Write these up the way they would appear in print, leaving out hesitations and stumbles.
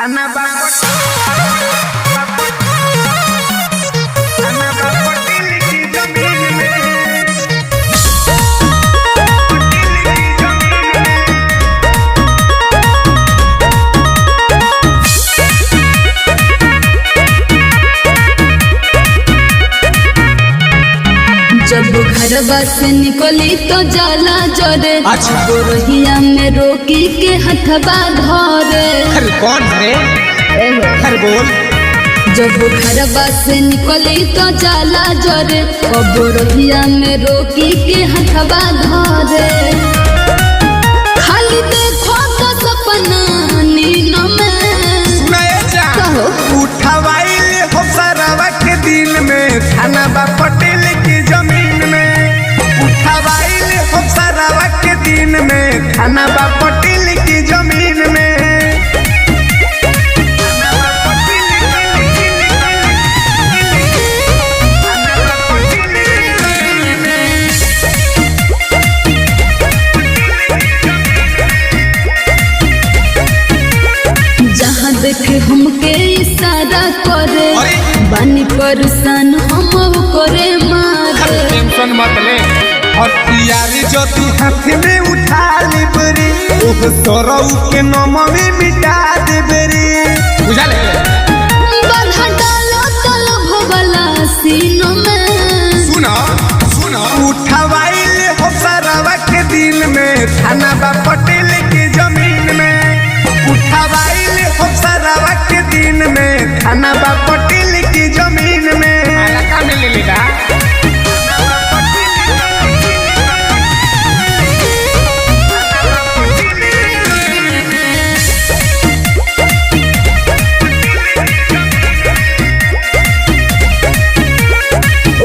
Ana जब घरवा से निकली तो जाला जरे अच्छा। गोरहिया में रोकी के हथवा धरे। अरे कौन है? अरे बोल। जब घरवा से निकली तो जाला जरे गोरहिया में रोकी के हथवा धरे। खाली देखो तो सपना नींद में कहो उठवाइल हो सरवा के दिन में थाना बा पटेल की जमीन में। उठवाइल हो सरवा के दिन में थाना बा पटेल की जमीन में। जहाँ देखे हमके इशारा करे बानी परेशान हम करे मारे। टेंशन मत ले और यारी जो तू हाथ में उठा ले बरी ओह सरौ के नाम में मिटा दे बरी। बुझा ले बाधा डालो तलो भवला सीनों में। सुनो सुनो उठवाइल हो सरवा के दिन में थाना बा पटेल की जमीन में। उठवाइल हो सरवा के दिन में थाना बा पटेल की जमीन में। का मिल लेगा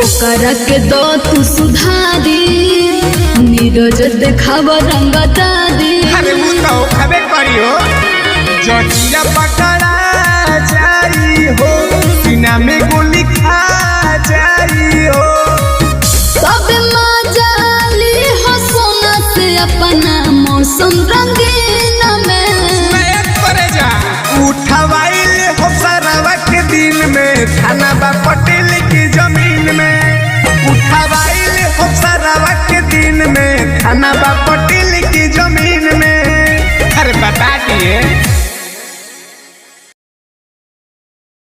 ओकरा के दो तू सुधारी नीरज देखाव रंगदारी। अरे वो तो खबे करियो जटिया पकड़ा जाई हो सीना में गोली खा जाई हो। सब मजाली हो सोना से अपना मौसम रंगीन में। करे जा उठवाइल हो सरवा के दिन में थाना बा पटेल की जमीन में। उठवाइल हो सरवा के दिन में थाना बा पटेल की जमीन में। अरे बता दिए